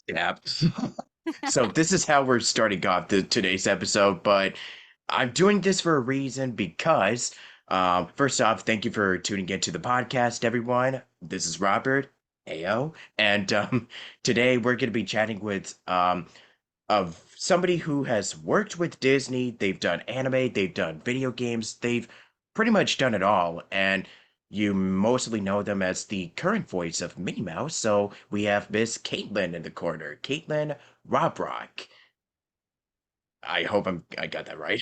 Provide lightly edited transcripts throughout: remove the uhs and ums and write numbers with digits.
Yeah. So this is how we're starting off today's episode, but I'm doing this for a reason because, first off, thank you for tuning into the podcast, everyone. This is Robert, Ayo, and today we're going to be chatting with of somebody who has worked with Disney. They've done anime, they've done video games, they've pretty much done it all. And you mostly know them as the current voice of Minnie Mouse. So we have Miss Kaitlyn in the corner, Kaitlyn Robrock. I hope I got that right.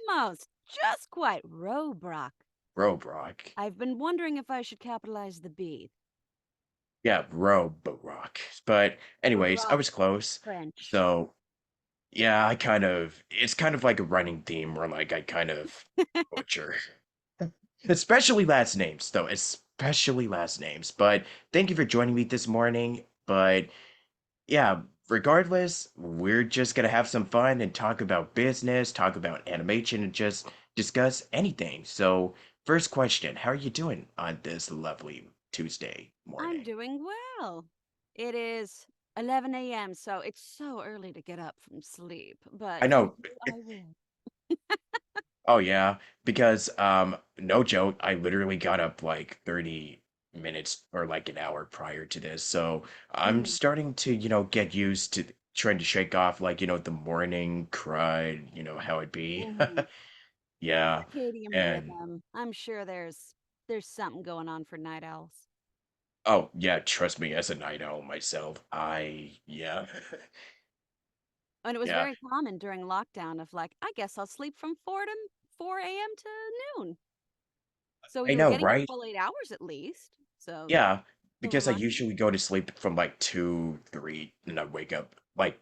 Almost. Just quite. Robrock. Robrock. I've been wondering if I should capitalize the B. Yeah, Roborock. But anyways, I Baroque was close. French. So yeah, it's kind of like a running theme where like I kind of butcher. Especially last names, though, especially last names. But thank you for joining me this morning. But yeah, regardless, we're just gonna have some fun and talk about business, talk about animation, and just discuss anything. So, first question, how are you doing on this lovely Tuesday I'm morning? doing well. It is 11 a.m., so it's so early to get up from sleep, I but know. I will. Oh yeah, because no joke, I literally got up like 30 minutes or like an hour prior to this. So I'm Hmm. starting to, get used to trying to shake off like, the morning crud, how it be. Hmm. Yeah. Circadian And rhythm. I'm sure there's something going on for night owls. oh yeah, trust me, as a night owl myself, yeah. And it was Yeah. very common during lockdown of like, I guess I'll sleep from 4 a.m. to noon. So I you were know, getting your right? full 8 hours at least. So Yeah, silver because I lining. usually go to sleep from like 2, 3, and I wake up like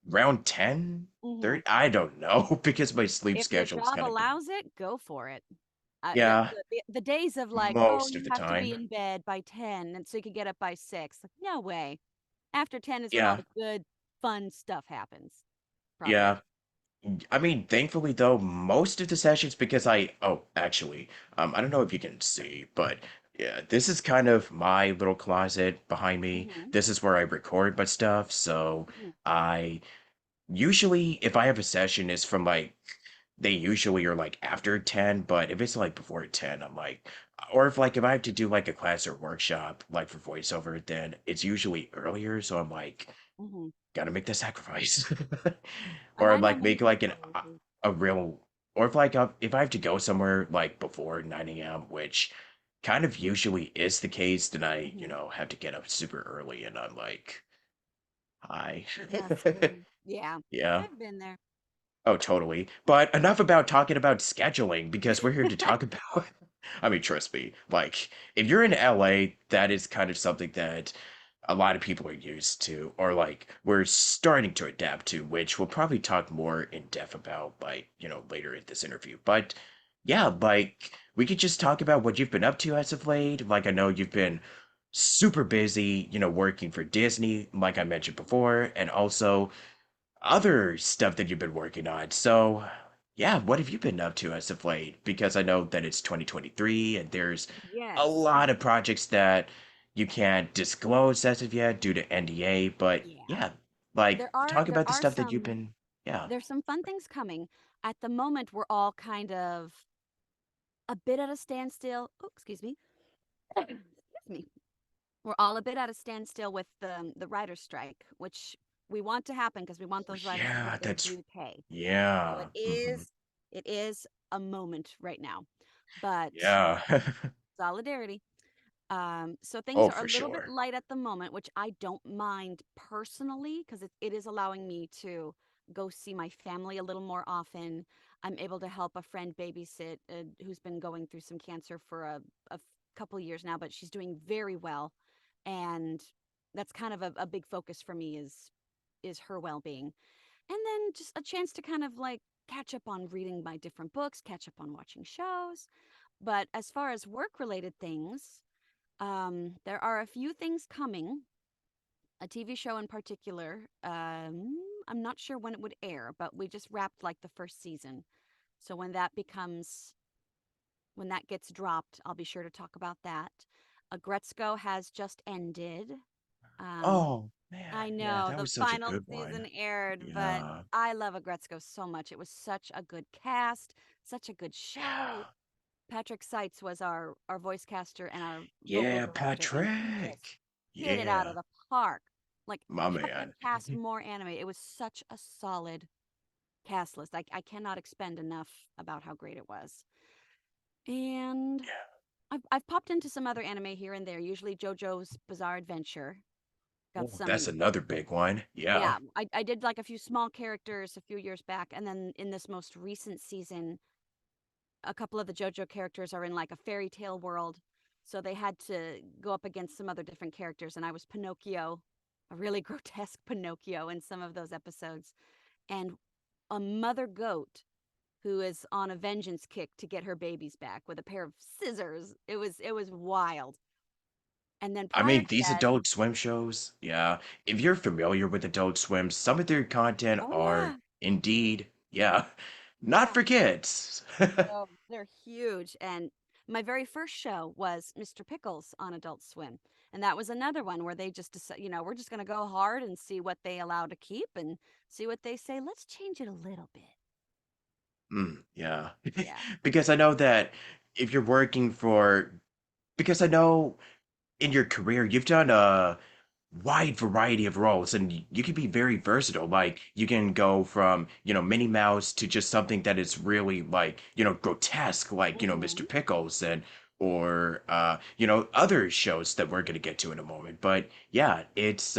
round 10, Hmm. 30. I don't know because my sleep If the schedule's job kind of been, allows it, go for it. yeah, The days of like, oh, most you of the have to be time. in bed by 10 and so you could get up by 6. Like, no way. After 10 is when all Yeah, the good, fun stuff happens. Probably. yeah. I mean, thankfully though, most of the sessions because oh, actually, I don't know if you can see, but yeah, this is kind of my little closet behind me. Hmm. This is where I record my stuff. So Hmm. I usually, if I have a session, it's from like they usually are like after 10, but if it's like before 10, I'm like, or if I have to do like a class or workshop, like for voiceover, then it's usually earlier. So I'm like, Hmm. gotta make the sacrifice. And Or I know like many make like people who do. a real, or if I have to go somewhere like before 9 a.m., which kind of usually is the case, then I, Hmm. have to get up super early and I'm like, hi. Hustling. Yeah. Yeah. I've been there. Oh, totally. But enough about talking about scheduling because we're here to talk about. I mean, trust me, like, if you're in LA, that is kind of something that a lot of people are used to, or like, we're starting to adapt to, which we'll probably talk more in depth about, like, later in this interview. But yeah, like, we could just talk about what you've been up to as of late. Like, I know you've been super busy, working for Disney, like I mentioned before, and also other stuff that you've been working on. So, yeah, what have you been up to as of late? Because I know that it's 2023 and there's a Yes. lot of projects that you can't disclose as of yet due to NDA, but Yeah. yeah, like There are talk there about the are stuff that you've some been, yeah. there's some fun things coming. At the moment we're all kind of a bit at a standstill. Oh, excuse me. Excuse me. We're all a bit at a standstill with the writer's strike, which we want to happen because we want those writers to get Yeah, their that's due pay. So yeah. it is a moment right now, but Yeah. solidarity. So things Oh, are a for little bit sure. light at the moment, which I don't mind personally because it is allowing me to go see my family a little more often. I'm able to help a friend babysit who's been going through some cancer for a couple years now, but she's doing very well, and that's kind of a big focus for me is her well-being, and then just a chance to kind of like catch up on reading my different books, catch up on watching shows. But as far as work-related things, there are a few things coming. A TV show in particular. I'm not sure when it would air, but we just wrapped like the first season. So when that gets dropped, I'll be sure to talk about that. Gretzko has just ended. Um, Oh. Man, I yeah, know that the was such a final good one. season aired, but Yeah. I love Agretzko so much. It was such a good cast, such a good show. Yeah. Patrick Seitz was our voice caster and our vocal Yeah, director, and he just Patrick. hit it out Yeah, of the park. Like, my how can man. you cast more anime? It was such a solid cast list. I cannot expend enough about how great it was. And Yeah. I've popped into some other anime here and there, usually JoJo's Bizarre Adventure. Got Oh, that's some, another big one. Yeah. yeah, I did like a few small characters a few years back. And then in this most recent season, a couple of the JoJo characters are in like a fairy tale world. So they had to go up against some other different characters. And I was Pinocchio, a really grotesque Pinocchio in some of those episodes. And a mother goat who is on a vengeance kick to get her babies back with a pair of scissors. It was wild. And then I prior mean, to these that, Adult Swim shows, yeah. If you're familiar with Adult Swim, some of their content oh are yeah, indeed, yeah, not yeah, for kids. oh, they're huge. And my very first show was Mr. Pickles on Adult Swim. And that was another one where they just decided, we're just going to go hard and see what they allow to keep and see what they say. Let's change it a little bit. Yeah. Yeah. Because I know that if you're working for, because I know in your career you've done a wide variety of roles and you can be very versatile. Like you can go from, Minnie Mouse to just something that is really like, grotesque, like, Mr. Hmm. Pickles and or other shows that we're gonna get to in a moment. But yeah, it's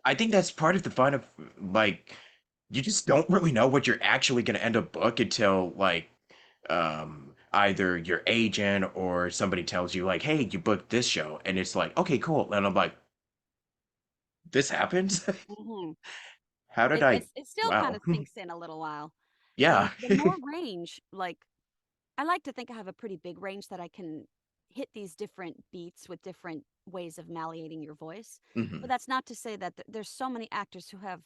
I think that's part of the fun of like you just don't really know what you're actually gonna end up book until like either your agent or somebody tells you like, hey, you booked this show and it's like, okay, cool. And I'm like, this happens? Hmm. How did It, I? it's, it still kind Wow. of sinks in a little while. Yeah. And the more range, like I like to think I have a pretty big range that I can hit these different beats with different ways of malleating your voice. But Hmm. that's not to say that there's so many actors who have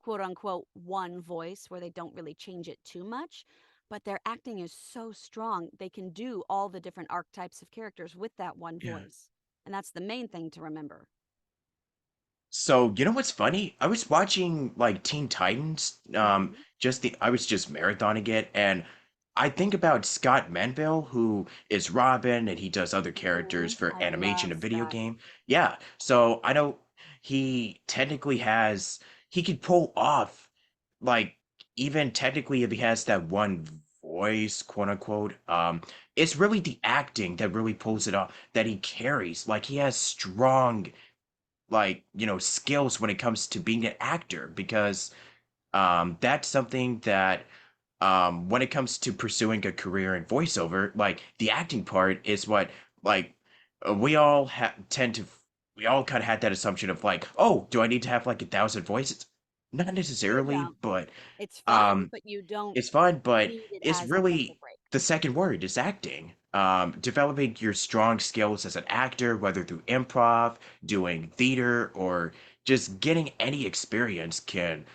quote unquote one voice where they don't really change it too much, but their acting is so strong they can do all the different archetypes of characters with that one Yeah. voice. And that's the main thing to remember. So, you know what's funny? I was watching like Teen Titans, Hmm. I was just marathoning it, and I think about Scott Manville, who is Robin, and he does other characters Hmm. for I animation love and video Scott. game. Yeah, so I know he technically has, he could pull off, like, even technically if he has that one voice, quote unquote, it's really the acting that really pulls it off, that he carries. Like, he has strong like skills when it comes to being an actor because that's something that when it comes to pursuing a career in voiceover, like the acting part is what like we all tend to we all kind of had that assumption of like, oh, do I need to have like 1,000 voices? Not You necessarily, don't. but It's fun, um but you don't it's fun, but need it it's as a make or really break. the second word is acting. Developing your strong skills as an actor, whether through improv, doing theater, or just getting any experience can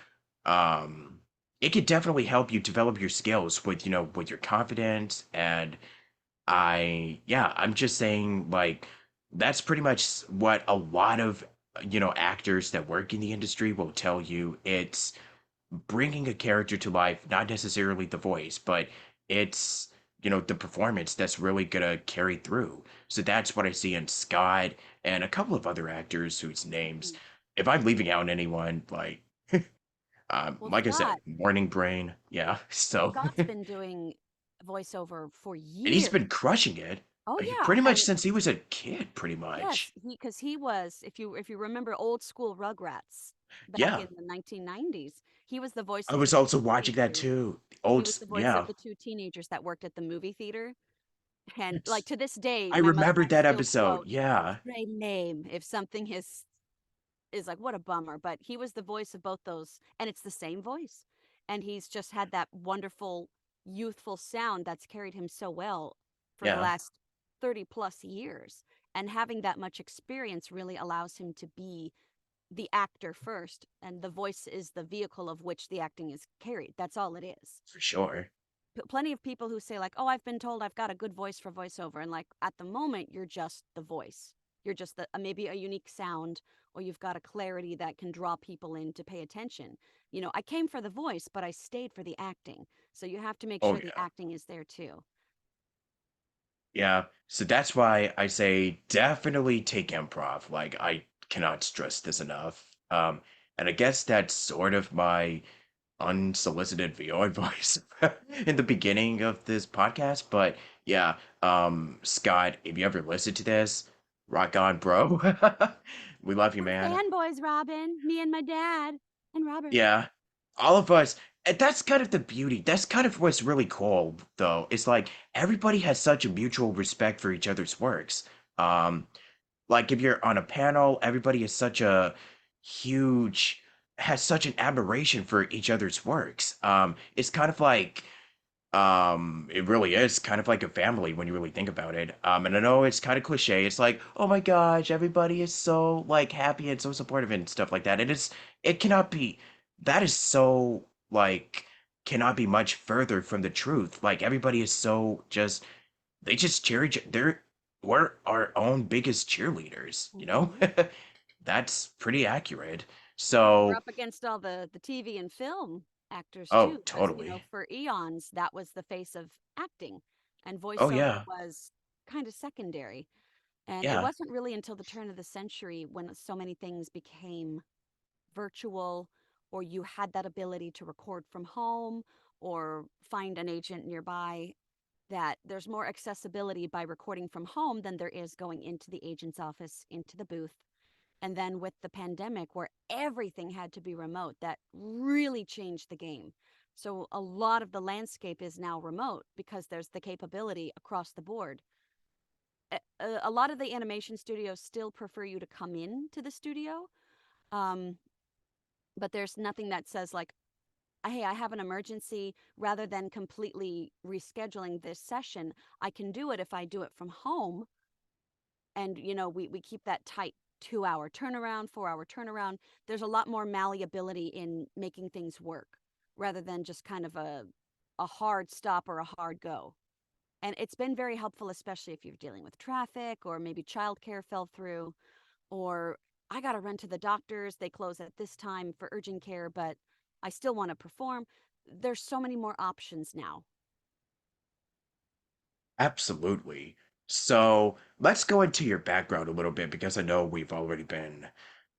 it could definitely help you develop your skills with with your confidence. And I'm just saying like that's pretty much what a lot of actors that work in the industry will tell you. It's bringing a character to life, not necessarily the voice, but it's the performance that's really gonna carry through. So that's what I see in Scott and a couple of other actors whose names, Mhm. if I'm leaving out anyone, Well, like I said, Morning Brain, yeah. So Scott's been doing voiceover for and he's years. been crushing it, Oh yeah, pretty much and since he was a kid, pretty yes, much. because he was, if you remember old school Rugrats back Yeah, in the 1990s, he was the voice I of the was two also watching that teenagers. too. He was the voice Yeah, of the two teenagers that worked at the movie theater. And like to this day, I my mother and I remembered that still episode. quote, Yeah, "Pray name" if something is like, what a bummer. But he was the voice of both those, and it's the same voice. And he's just had that wonderful youthful sound that's carried him so well for the yeah, last 30 plus years. And having that much experience really allows him to be the actor first, and the voice is the vehicle of which the acting is carried. That's all it is. for sure. Plenty of people who say, like, oh, I've been told I've got a good voice for voiceover. And like, at the moment, you're just the voice. You're just maybe a unique sound, or you've got a clarity that can draw people in to pay attention. I came for the voice, but I stayed for the acting. So you have to make Oh sure the yeah. acting is there too. Yeah. So that's why I say definitely take improv. Like I cannot stress this enough. And I guess that's sort of my unsolicited VO advice in the beginning of this podcast. But yeah, Scott, if you ever listen to this, rock on, bro. We love you, We're man. fanboys, Robin. Me and my dad and Robert. Yeah, all of us. And that's kind of the beauty. That's kind of what's really cool, though. It's like everybody has such a mutual respect for each other's works. Um, like if you're on a panel, everybody is such a huge, has such an admiration for each other's works. It's kind of like it really is kind of like a family when you really think about it. And I know it's kind of cliche. It's like, oh my gosh, everybody is so like happy and so supportive and stuff like that. It cannot be, that is so like, cannot be much further from the truth. Like everybody is so just, they just cheer each, we're our own biggest cheerleaders, you know? Hmm. That's pretty accurate. Yeah, we're So, up against all the TV and film actors oh, too, because totally. for eons that was the face of acting, and Oh voiceover yeah. was kind of secondary. And it Yeah. wasn't really until the turn of the century when so many things became virtual, or you had that ability to record from home or find an agent nearby, that there's more accessibility by recording from home than there is going into the agent's office, into the booth. And then with the pandemic, where everything had to be remote, that really changed the game. So a lot of the landscape is now remote because there's the capability across the board. A lot of the animation studios still prefer you to come in to the studio, um, but there's nothing that says like, hey, I have an emergency. Rather than completely rescheduling this session, I can do it if I do it from home. And we keep that tight 2 hour turnaround, 4 hour turnaround. There's a lot more malleability in making things work rather than just kind of a hard stop or a hard go. And it's been very helpful, especially if you're dealing with traffic, or maybe childcare fell through, or I got to run to the doctors, they close at this time for urgent care, but I still want to perform. There's so many more options now. Absolutely. So let's go into your background a little bit because I know we've already been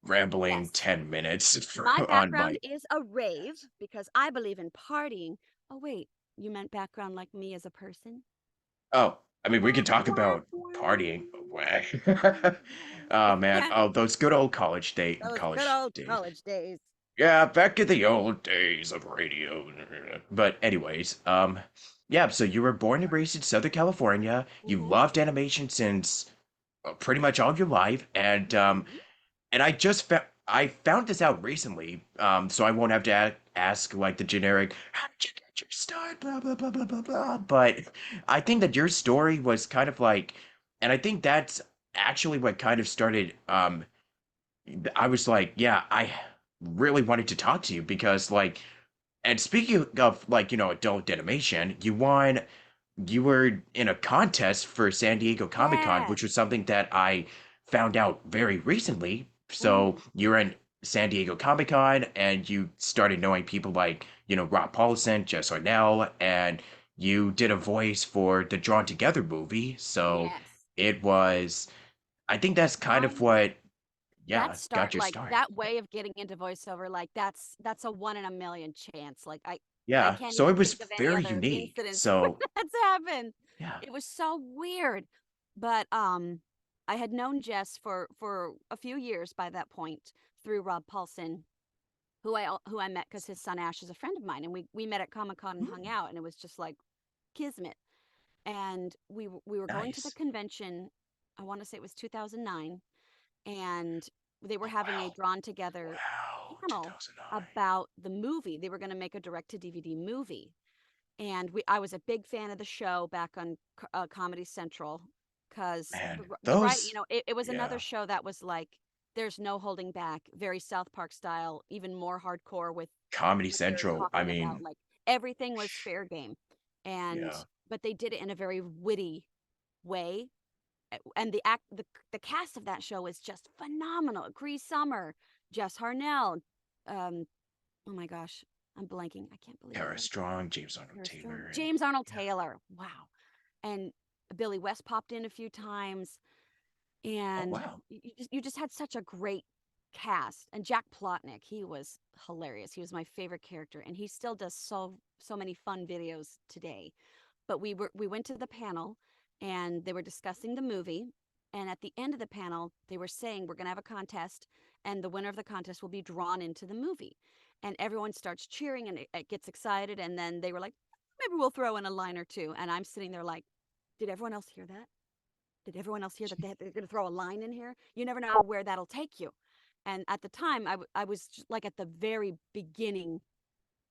rambling Yes. 10 minutes My on background my. is a rave because I believe in partying. Oh, wait, you meant background like me as a person? Oh, I mean, we could Wah, talk wah, about partying. wah. Oh man, oh those good old college day, Those good college old days. college days. Yeah, back in the old days of radio. But anyways, yeah. So you were born and raised in Southern California. You Hmm. loved animation since pretty much all your life, Hmm. and I found this out recently, so I won't have to ask like the generic, how did you get your start, blah blah blah blah blah blah. But I think that your story was kind of like, and I think that's actually what kind of started. I was like, yeah, I really wanted to talk to you because like, and speaking of like adult animation, you were in a contest for San Diego Comic-Con, Yes. which was something that I found out very recently. So Hmm. you're in San Diego Comic-Con and you started knowing people like, Rob Paulson, Jess Arnell, and you did a voice for the Drawn Together movie. So Yes. it was, I think that's kind My of what, that yeah, got start your like start. that way of getting into voiceover, like that's a one in a million chance. Like I Yeah. can't So even it was think of any very other unique. incidents where So that's happened. yeah. It was so weird. But I had known Jess for a few years by that point through Rob Paulson, who I met because his son Ash is a friend of mine, and we met at Comic Con and hung Mm, out, and it was just like kismet. And we were going to the nice. convention. I want to say it was 2009, and they were Oh having a wow. drawn together Wow. panel 2009. about the movie. They were going to make a direct to DVD movie, and I was a big fan of the show back on Comedy Central, because Man, the right, those, it was another yeah, show that was like there's no holding back, very South Park style, even more hardcore with Comedy what they're Central. I talking about. mean, Like everything was fair game, and yeah, but they did it in a very witty way, And the cast of that show is just phenomenal. Cree Summer, Jess Harnell, um, oh my gosh, I'm blanking. I can't believe I'm Tara blanking. Strong, James Arnold Tara Strong, Taylor, and James Arnold yeah. Taylor. Wow. And Billy West popped in a few times, Oh and wow. you just had such a great cast. And Jack Plotnick, he was hilarious. He was my favorite character, and he still does so many fun videos today. But we went to the panel, and they were discussing the movie. And at the end of the panel, they were saying we're going to have a contest, and the winner of the contest will be drawn into the movie. And everyone starts cheering, and it gets excited. And then they were like, maybe we'll throw in a line or two. And I'm sitting there like, did everyone else hear that? Did everyone else hear that they're going to throw a line in here? You never know where that'll take you. And at the time, I was like at the very beginning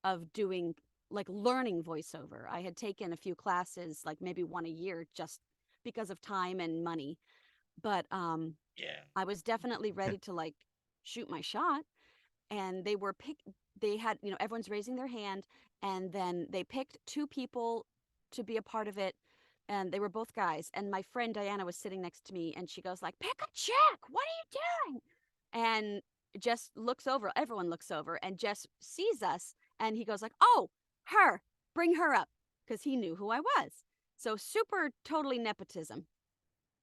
of doing, like, learning voiceover. I had taken a few classes, like maybe one a year, just because of time and money. But Yeah. I was definitely ready to like shoot my shot. And they had, everyone's raising their hand, and then they picked two people to be a part of it, and they were both guys. And my friend Diana was sitting next to me, and she goes like, pick a chick, what are you doing? And Jess looks over, everyone looks over, and Jess sees us, and he goes like, oh, her, bring her up, because he knew who I was. So super totally nepotism.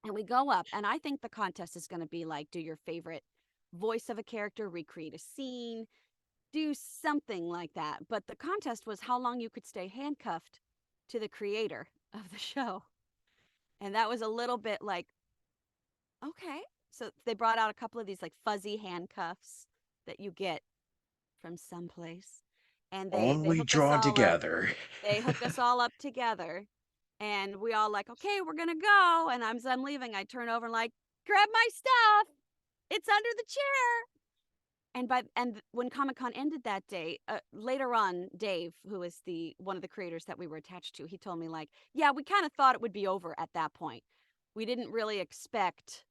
And we go up, and I think the contest is going to be like, do your favorite voice of a character, recreate a scene, do something like that. But the contest was how long you could stay handcuffed to the creator of the show. And that was a little bit like, okay. So they brought out a couple of these like fuzzy handcuffs that you get from someplace. And they Only hook us drawn all up. together. They hook us all up together. And we all like, okay, we're gonna go. And as I'm leaving, I turn over and like, grab my stuff. It's under the chair. And when Comic Con ended that day, later on, Dave, who is the one of the creators that we were attached to, he told me like, yeah, we kind of thought it would be over at that point. We didn't really expect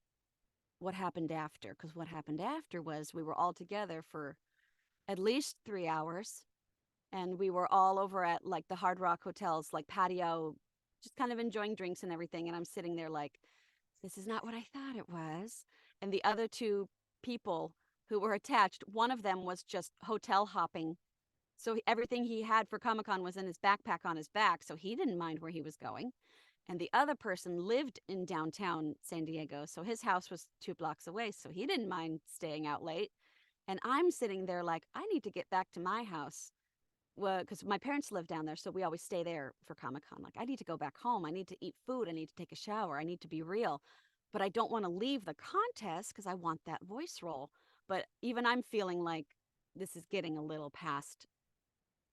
what happened after, because what happened after was we were all together for at least 3 hours, and we were all over at like the Hard Rock Hotel's like patio, just kind of enjoying drinks and everything. And I'm sitting there like, this is not what I thought it was. And the other two people who were attached, one of them was just hotel hopping. So everything he had for Comic Con was in his backpack on his back. So he didn't mind where he was going. And the other person lived in downtown San Diego. So his house was 2 blocks away. So he didn't mind staying out late. And I'm sitting there like, I need to get back to my house. Well, because my parents live down there, so we always stay there for Comic Con. Like, I need to go back home. I need to eat food. I need to take a shower. I need to be real. But I don't want to leave the contest because I want that voice role. But even I'm feeling like this is getting a little past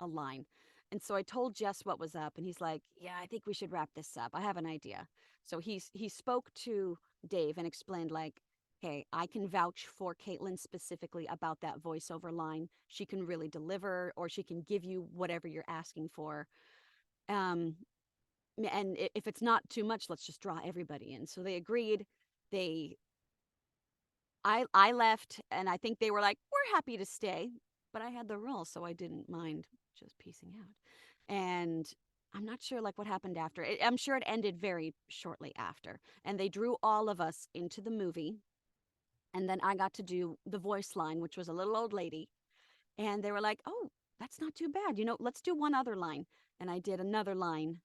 a line. And so I told Jess what was up, and he's like, "Yeah, I think we should wrap this up. I have an idea." So he spoke to Dave and explained like, "Hey, I can vouch for Kaitlyn specifically about that voiceover line. She can really deliver, or she can give you whatever you're asking for. Um, and if it's not too much, let's just draw everybody in." So they agreed. They I left, and I think they were like, "We're happy to stay," but I had the role, so I didn't mind just piecing out. And I'm not sure like what happened after. I'm sure it ended very shortly after. And they drew all of us into the movie, and then I got to do the voice line, which was a little old lady. And they were like, "Oh, that's not too bad. Let's do one other line." And I did another line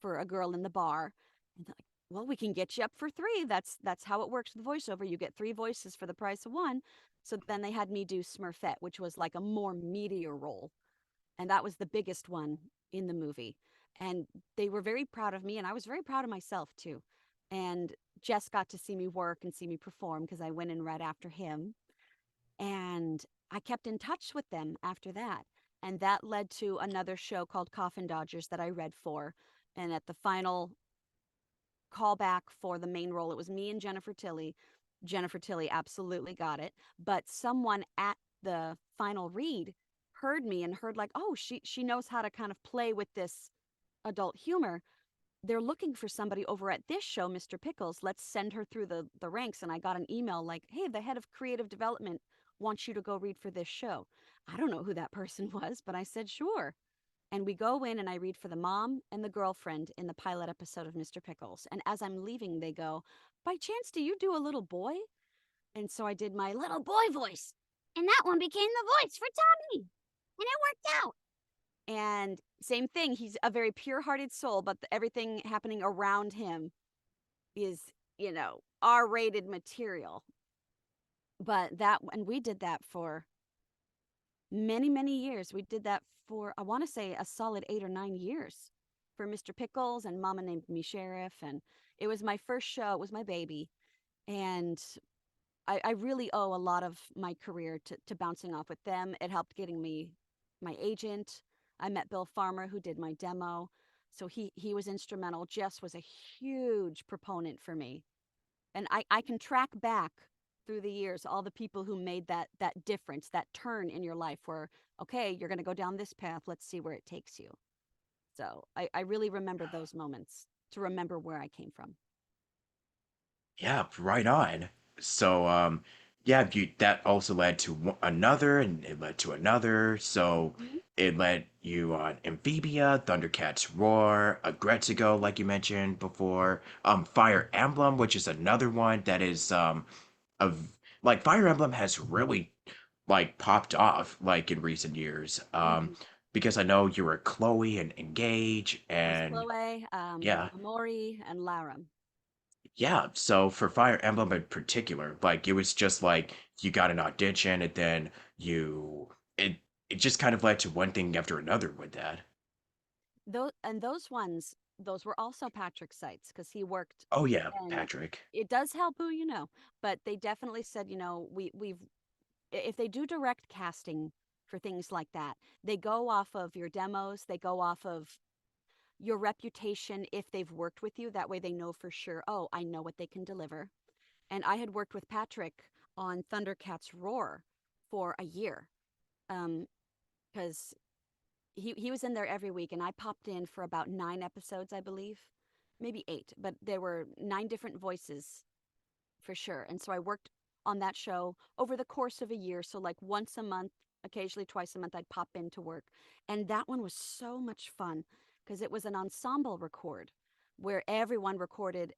for a girl in the bar. And they're like, well, we can get you up for three. That's how it works with voiceover. You get three voices for the price of one. So then they had me do Smurfette, which was like a more meatier role. And that was the biggest one in the movie. And they were very proud of me, and I was very proud of myself too. And Jess got to see me work and see me perform because I went in right after him. And I kept in touch with them after that. And that led to another show called Coffin Dodgers that I read for. And at the final callback for the main role, it was me and Jennifer Tilly. Jennifer Tilly absolutely got it. But someone at the final read heard me and heard like, oh, she knows how to kind of play with this adult humor. They're looking for somebody over at this show, Mr. Pickles. Let's send her through the ranks. And I got an email like, hey, the head of creative development wants you to go read for this show. I don't know who that person was, but I said, sure. And we go in and I read for the mom and the girlfriend in the pilot episode of Mr. Pickles. And as I'm leaving, they go, "By chance, do you do a little boy?" And so I did my little boy voice. And that one became the voice for Tommy. And it worked out. And same thing, he's a very pure hearted soul, but everything happening around him is, R-rated material. But and we did that for many, many years. We did that for, I want to say, a solid 8 or 9 years for Mr. Pickles, and Mama named me Sheriff. And it was my first show, it was my baby. And I really owe a lot of my career to bouncing off with them. It helped getting me my agent. I met Bill Farmer, who did my demo. So he was instrumental. Jess was a huge proponent for me. And I can track back through the years all the people who made that difference, that turn in your life where, okay, you're going to go down this path. Let's see where it takes you. So I really remember those moments to remember where I came from. Yeah, right on. So, yeah, that also led to another, and it led to another. So, Mhm. it led you on Amphibia, Thundercats Roar, Agretsuko, like you mentioned before, Fire Emblem, which is another one that is, of like Fire Emblem has really like popped off like in recent years. Mhm. Because I know you were Chloe and Engage, I was and Chloe, yeah, Amori, and Laram. yeah, so for Fire Emblem in particular, like it was just like you got an audition and then you it just kind of led to one thing after another with that. Those ones, those were also Patrick's sites because he worked, Oh yeah, and Patrick. it does help who you know. But they definitely said, we've if they do direct casting for things like that, they go off of your demos, they go off of your reputation if they've worked with you. That way they know for sure, oh, I know what they can deliver. And I had worked with Patrick on Thundercats Roar for a year. Because he was in there every week, and I popped in for about 9 episodes, I believe, maybe 8, but there were 9 different voices for sure. And so I worked on that show over the course of a year. So, like once a month, occasionally twice a month, I'd pop in to work. And that one was so much fun because it was an ensemble record where everyone recorded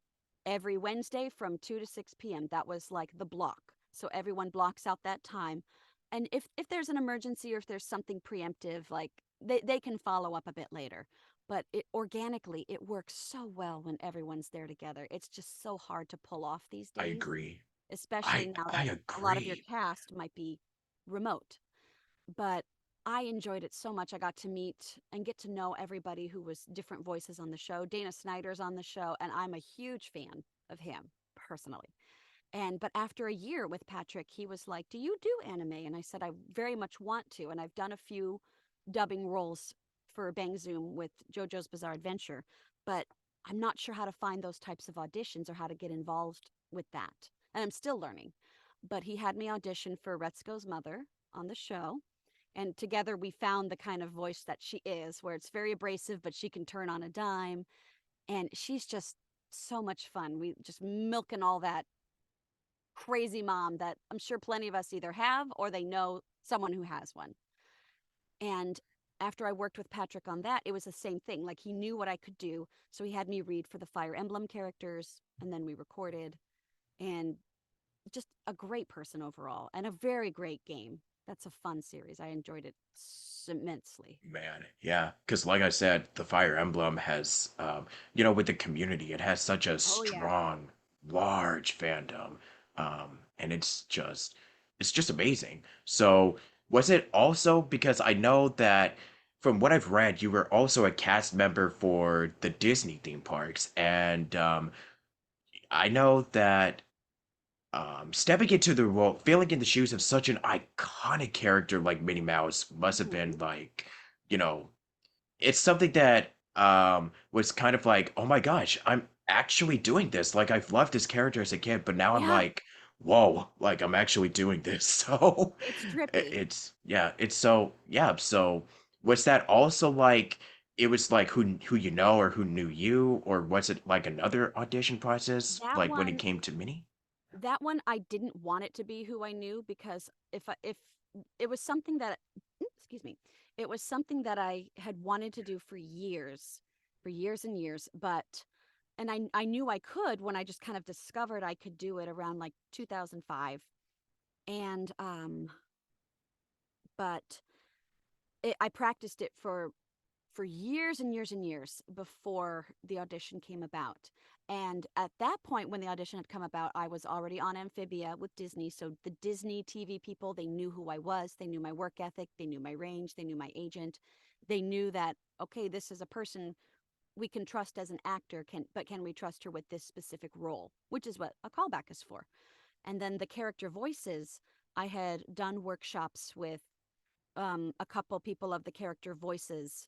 every Wednesday from 2 to 6 p.m. That was like the block. So everyone blocks out that time. And if there's an emergency or if there's something preemptive, like they can follow up a bit later. But it organically, it works so well when everyone's there together. It's just so hard to pull off these I days, agree. especially I now I that a lot of your agree. cast might be remote. But I enjoyed it so much. I got to meet and get to know everybody who was different voices on the show. Dana Snyder's on the show, and I'm a huge fan of him personally. But after a year with Patrick, he was like, "Do you do anime?" And I said, "I very much want to." And I've done a few dubbing roles for Bang Zoom with JoJo's Bizarre Adventure, but I'm not sure how to find those types of auditions or how to get involved with that. And I'm still learning. But he had me audition for Retsuko's mother on the show. And together we found the kind of voice that she is, where it's very abrasive, but she can turn on a dime. And she's just so much fun. We just milking all that crazy mom that I'm sure plenty of us either have or they know someone who has one. And after I worked with Patrick on that, it was the same thing. Like he knew what I could do. So he had me read for the Fire Emblem characters, and then we recorded. And just a great person overall and a very great game. That's a fun series. I enjoyed it immensely. Man, yeah, because like I said, the Fire Emblem has, with the community, it has such a Oh, yeah. strong, large fandom, and it's just amazing. So, was it also because I know that from what I've read, you were also a cast member for the Disney theme parks, and I know that stepping into the role, feeling in the shoes of such an iconic character like Minnie Mouse must have been Hmm. like, you know, it's something that was kind of like, oh my gosh, I'm actually doing this. Like I've loved this character as a kid, but now I'm Yeah, like, whoa, like I'm actually doing this. So it's trippy. it's yeah, it's so yeah. So was that also like it was like who you know or who knew you, or was it like another audition process That like when it one, came to Minnie? that one, I didn't want it to be who I knew because if it was something that, excuse me, it was something that I had wanted to do for years and years, but and I knew I could when I just kind of discovered I could do it around like 2005. And but I practiced it for years and years and years before the audition came about. And at that point, when the audition had come about, I was already on Amphibia with Disney. So the Disney TV people, they knew who I was. They knew my work ethic. They knew my range. They knew my agent. They knew that, okay, this is a person we can trust as an actor, but can we trust her with this specific role, which is what a callback is for. And then the character voices, I had done workshops with a couple people of the character voices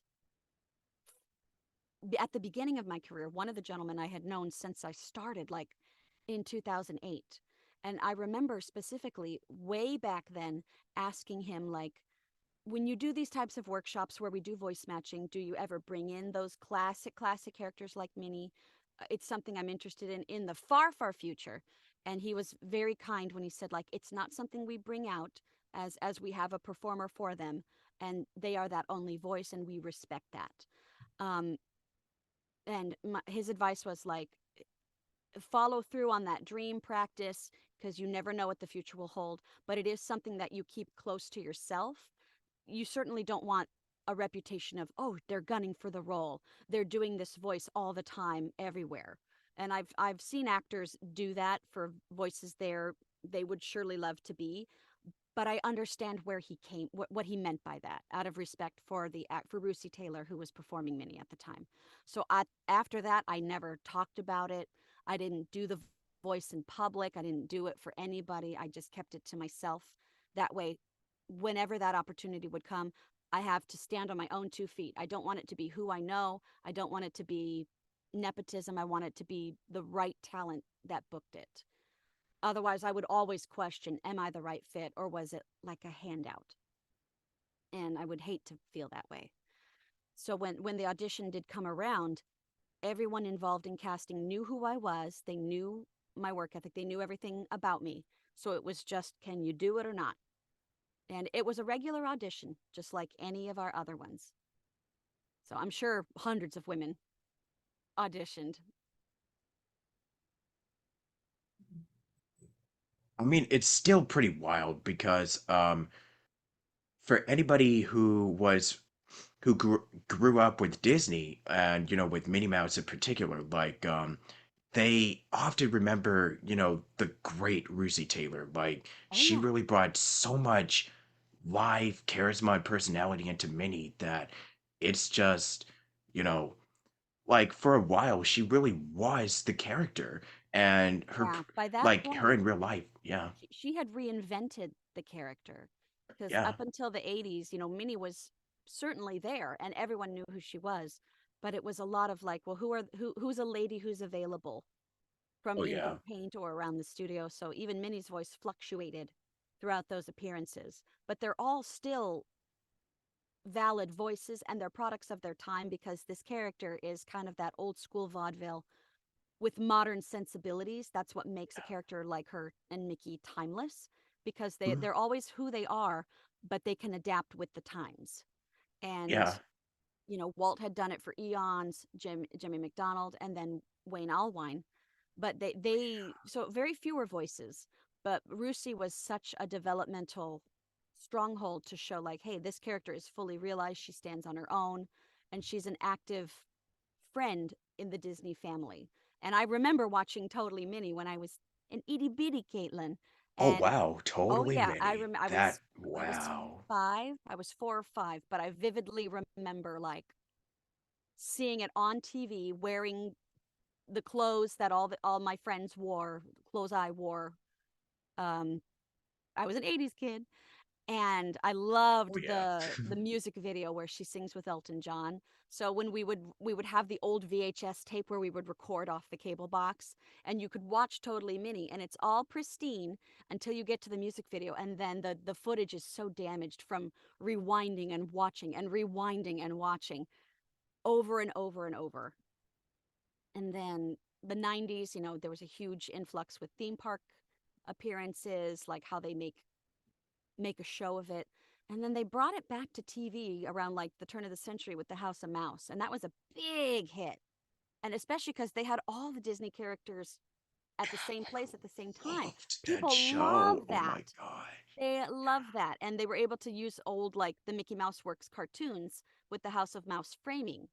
at the beginning of my career. One of the gentlemen I had known since I started, like in 2008. And I remember specifically way back then asking him, like, when you do these types of workshops where we do voice matching, do you ever bring in those classic characters like Minnie? It's something I'm interested in the far future. And he was very kind when he said, like, it's not something we bring out as we have a performer for them, and they are that only voice, and we respect that. Um, and his advice was like, follow through on that dream, practice, because you never know what the future will hold, but it is something that you keep close to yourself. You certainly don't want a reputation of, oh, they're gunning for the role, they're doing this voice all the time everywhere. And I've seen actors do that for voices they would surely love to be, but I understand where he came, what he meant by that, out of respect for the act for Russi Taylor, who was performing Minnie at the time. So after that, I never talked about it. I didn't do the voice in public. I didn't do it for anybody. I just kept it to myself. That way, whenever that opportunity would come, I have to stand on my own 2 feet. I don't want it to be who I know. I don't want it to be nepotism. I want it to be the right talent that booked it. Otherwise, I would always question, am I the right fit, or was it like a handout? And I would hate to feel that way. So when the audition did come around, everyone involved in casting knew who I was. They knew my work ethic. They knew everything about me. So it was just, can you do it or not? And it was a regular audition, just like any of our other ones. So I'm sure hundreds of women auditioned. I mean, it's still pretty wild because for anybody who grew up with Disney and with Minnie Mouse in particular, like they often remember the great Russi Taylor. Like Oh, she yeah. really brought so much live charisma and personality into Minnie that it's just you know like for a while she really was the character and Yeah. By that like her point, in real life. Yeah. she had reinvented the character, because Yeah. up until the 80s, Minnie was certainly there and everyone knew who she was, but it was a lot of like, well, who's a lady who's available from Oh in yeah. paint or around the studio. So even Minnie's voice fluctuated throughout those appearances, but they're all still valid voices, and they're products of their time, because this character is kind of that old school vaudeville with modern sensibilities. That's what makes a character like her and Mickey timeless, because Mhm. they're always who they are, but they can adapt with the times. And Yeah. Walt had done it for eons, Jimmy McDonald, and then Wayne Allwine. But they so very fewer voices. But Russi was such a developmental stronghold to show, like, hey, this character is fully realized. She stands on her own, and she's an active friend in the Disney family. And I remember watching Totally Minnie when I was an itty bitty Caitlin. Oh And wow, oh totally yeah, Minnie. That I was wow. 5. I was 4 or 5, but I vividly remember like seeing it on TV, wearing the clothes that all my friends wore, clothes I wore. Um, I was an 80s kid, and I Oh loved yeah. the music video where she sings with Elton John. So when we would have the old VHS tape where we would record off the cable box, and you could watch Totally Minnie, and it's all pristine until you get to the music video, and then the footage is so damaged from rewinding and watching over and over and over. And then the 90s, there was a huge influx with theme park appearances, like how they make a show of it. And then they brought it back to TV around like the turn of the century with the House of Mouse, and that was a big hit. And especially because they had all the Disney characters at the same place at the same time. Loved that People show. love Oh my that. god. They love that. And they were able to use old, like the Mickey Mouse Works cartoons with the House of Mouse framing.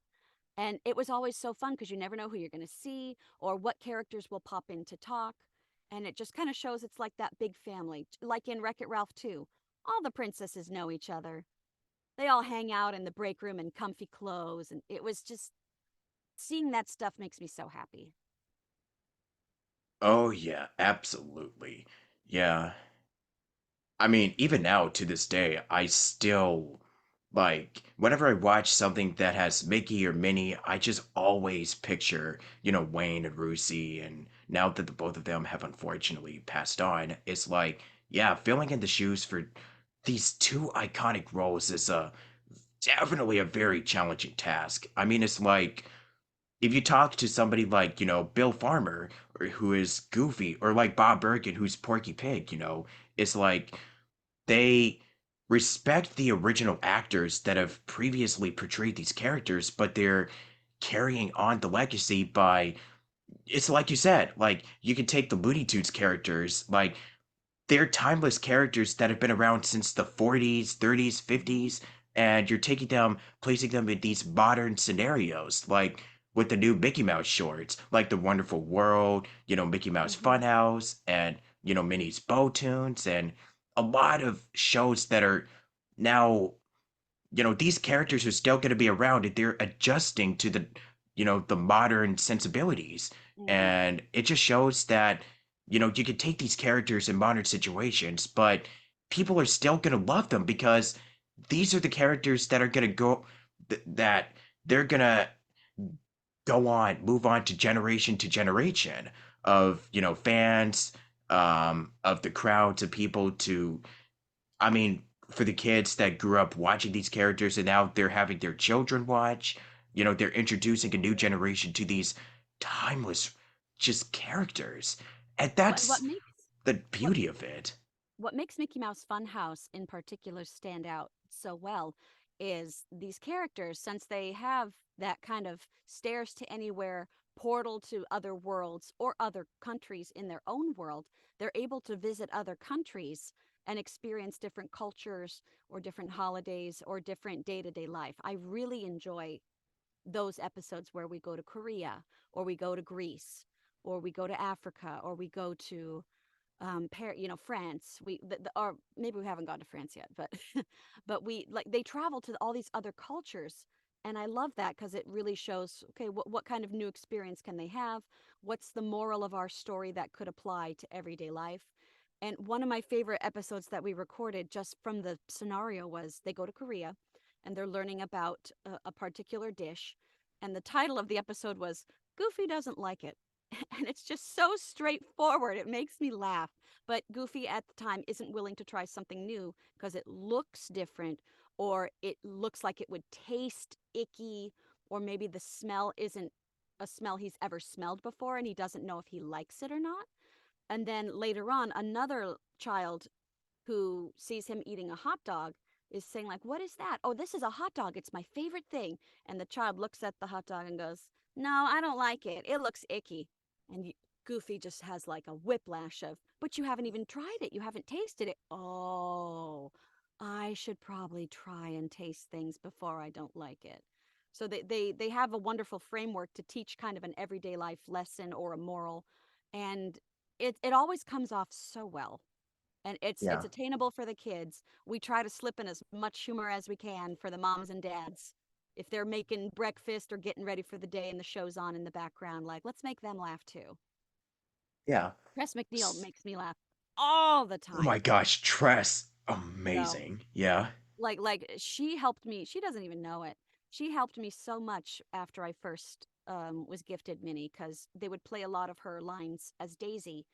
And it was always so fun because you never know who you're going to see or what characters will pop in to talk. And it just kind of shows it's like that big family, like in Wreck It Ralph too. All the princesses know each other. They all hang out in the break room in comfy clothes. And it was just seeing that stuff makes me so happy. Oh yeah, absolutely. Yeah. I mean, even now to this day, I still like whenever I watch something that has Mickey or Minnie, I just always picture, Wayne and Lucy, and now that the both of them have unfortunately passed on, it's like, yeah, filling in the shoes for these two iconic roles is definitely a very challenging task. I mean, it's like if you talk to somebody like, Bill Farmer, or who is Goofy, or like Bob Bergen, who's Porky Pig, it's like they respect the original actors that have previously portrayed these characters, but they're carrying on the legacy by it's like you said, like you can take the Looney Tunes characters, like they're timeless characters that have been around since the 40s, 30s, Mm-hmm. 50s, and you're taking them, placing them in these modern scenarios, like with the new Mickey Mouse shorts, like The Wonderful World, Mickey Mouse Mm-hmm. Funhouse, and, Minnie's Bow Tunes, and a lot of shows that are now these characters are still going to be around and they're adjusting to the modern sensibilities. Mm-hmm. And it just shows that, you can take these characters in modern situations, but people are still going to love them because these are the characters that are going to that they're going to go on, move on to generation of, fans, of the crowds of people to I mean, for the kids that grew up watching these characters and now they're having their children watch, they're introducing a new generation to these timeless just characters. And What that's makes the what beauty of it. what makes Mickey Mouse Funhouse in particular stand out so well is these characters, since they have that kind of stairs to anywhere portal to other worlds or other countries in their own world, they're able to visit other countries and experience different cultures or different holidays or different day to day life. I really enjoy those episodes where we go to Korea or we go to Greece or we go to Africa or we go to France. Or maybe we haven't gone to France yet, but but we like they travel to all these other cultures, and I love that because it really shows okay what kind of new experience can they have? What's the moral of our story that could apply to everyday life? And one of my favorite episodes that we recorded just from the scenario was they go to Korea and they're learning about a particular dish, and the title of the episode was Goofy doesn't like it. And it's just so straightforward. It makes me laugh. But Goofy at the time isn't willing to try something new because it looks different or it looks like it would taste icky or maybe the smell isn't a smell he's ever smelled before and he doesn't know if he likes it or not. And then later on, another child who sees him eating a hot dog is saying like, "What is that? Oh, this is a hot dog. It's my favorite thing." And the child looks at the hot dog and goes, "No, I don't like it. It looks icky." And Goofy just has like a whiplash of, "But you haven't even tried it. You haven't tasted it." Oh, I should probably try and taste things before I don't like it. So they have a wonderful framework to teach kind of an everyday life lesson or a moral, and it always comes off so well, and it's Yeah. attainable for the kids. We try to slip in as much humor as we can for the moms and dads. If they're making breakfast or getting ready for the day and the show's on in the background, like let's make them laugh too. Yeah. Tress McNeil S- makes me laugh all the Oh my time. gosh, Tress. So Amazing. Yeah. like she helped me. She doesn't even know it. She helped me so much after I first was gifted Minnie because they would play a lot of her lines as Daisy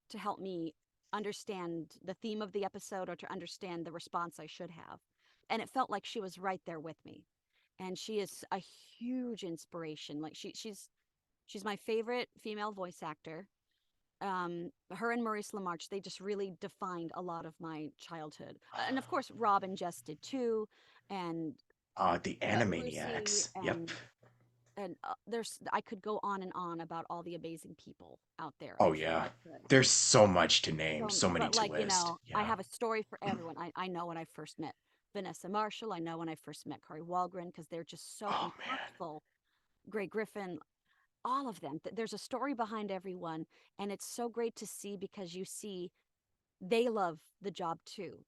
to help me understand the theme of the episode or to understand the response I should have. And it felt like she was right there with me. And she is a huge inspiration. Like she's my favorite female voice actor. Her and Maurice LaMarche, they just really defined a lot of my childhood. And of course, Rob and Jess did too, and The Lucy, Animaniacs. Yep. and there's I could go on and on about all the amazing people out there. I Oh truly yeah. could. There's so much to name, So, so many but to like, list. I Yeah. have a story for everyone. I know when I first met Vanessa Marshall. I know when I first met Kari Walgren because they're just so Oh man. impactful. Gray Griffin, all of them. There's a story behind everyone, and it's so great to see because you see they love the job too.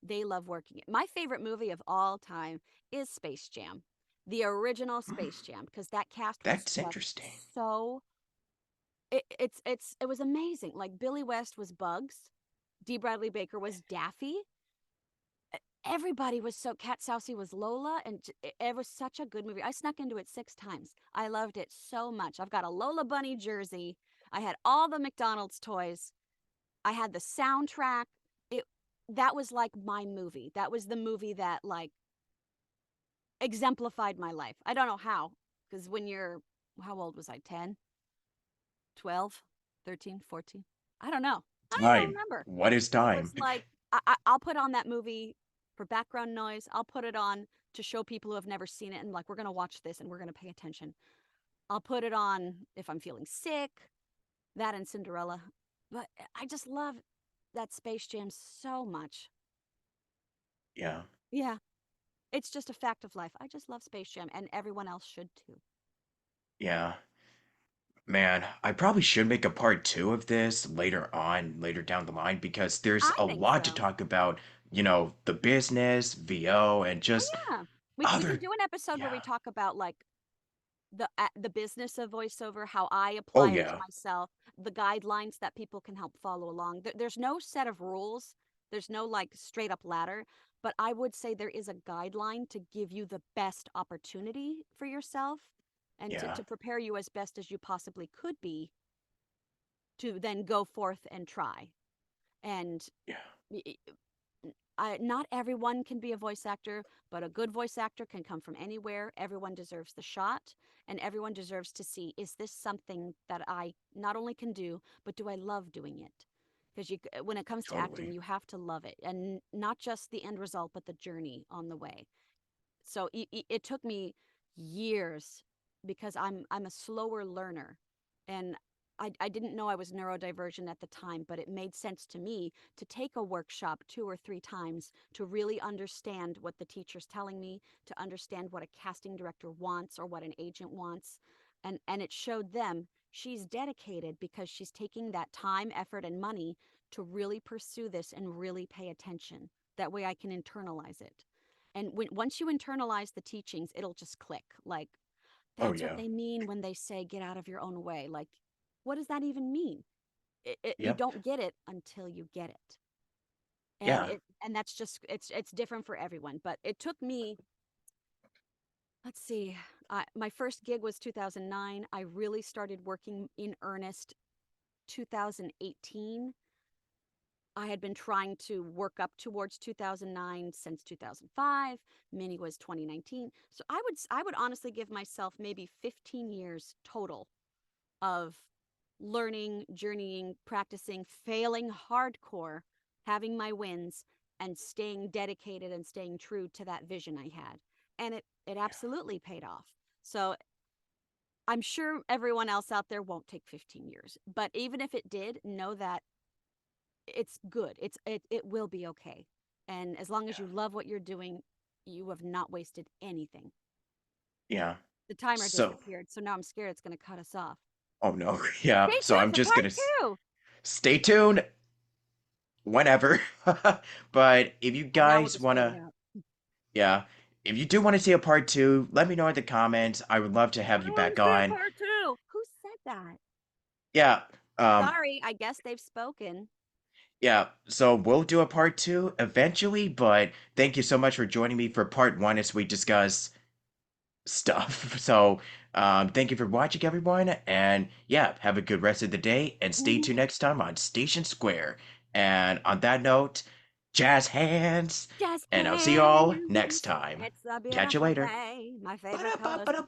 They love working it. My favorite movie of all time is Space Jam, the original Space Jam, because that cast was That's just interesting. so it was amazing. Like Billy West was Bugs, D. Bradley Baker was Daffy. Everybody was so Cat Sousey was Lola, and it was such a good movie. I snuck into it 6 times. I loved it so much. I've got a Lola Bunny jersey. I had all the McDonald's toys. I had the soundtrack. It that was like my movie. That was the movie that like exemplified my life. I don't know how, because when you're how old was I? 10, 12, 13, 14? I don't know. I don't Time. remember. What is So time? it's like I'll put on that movie for background noise. I'll put it on to show people who have never seen it and like we're gonna watch this and we're gonna pay attention. I'll put it on if I'm feeling sick. That and Cinderella. But I just love that Space Jam so much. Yeah. Yeah, it's just a fact of life. I just love Space Jam, and everyone else should too. Yeah. Man, I probably should make a part two of this later on, later down the line, because there's I a think lot to so. talk about, the business, VO, and Oh just yeah, we could other, do an episode where we yeah. talk about like the business of voiceover, how I Oh apply it to yeah. myself, the guidelines that people can help follow along. There's no set of rules. There's no like straight up ladder, but I would say there is a guideline to give you the best opportunity for yourself and Yeah. to prepare you as best as you possibly could be to then go forth and try. And Yeah. not everyone can be a voice actor, but a good voice actor can come from anywhere. Everyone deserves the shot, and everyone deserves to see, is this something that I not only can do, but do I love doing it? Because when it comes to acting, Totally. you have to love it, and not just the end result, but the journey on the way. So it took me years because I'm a slower learner, and I didn't know I was neurodivergent at the time, but it made sense to me to take a workshop 2 or 3 times to really understand what the teacher's telling me, to understand what a casting director wants or what an agent wants, and it showed them she's dedicated because she's taking that time, effort, and money to really pursue this and really pay attention. That way I can internalize it. And once you internalize the teachings, it'll just click. Like, Oh that's what yeah. they mean when they say get out of your own way. Like, what does that even mean? You Yep. don't get it until you get it. And Yeah. and that's just it's different for everyone. But it took me, let's see, my first gig was 2009. I really started working in earnest 2018. I had been trying to work up towards 2009 since 2005. Minnie was 2019. So I would honestly give myself maybe 15 years total of learning, journeying, practicing, failing hardcore, having my wins, and staying dedicated and staying true to that vision I had. And it Yeah. absolutely paid off. So I'm sure everyone else out there won't take 15 years. But even if it did, know that it's good. It will be okay. And as long as Yeah. you love what you're doing, you have not wasted anything. Yeah. The timer So, disappeared, so now I'm scared it's going to cut us off. oh no. Yeah. Stay So tuned I'm for just part gonna two. stay tuned whenever. But if you And now we'll guys just fade it wanna, out. yeah, if you do want to see a part two, let me know in the comments. I would love to have I you want back to see a on. part two. Who said that? Yeah. Um, Sorry, I guess they've spoken. yeah, so we'll do a part two eventually, but thank you so much for joining me for part one as we discuss stuff. So, thank you for watching, everyone, and yeah, have a good rest of the day, and stay tuned next time on Station Square. And on that note, jazz hands, Just and I'll see you all hands. next time. It's a Catch you beautiful later. day. My favorite color's Ba-da-ba-ba-da-ba.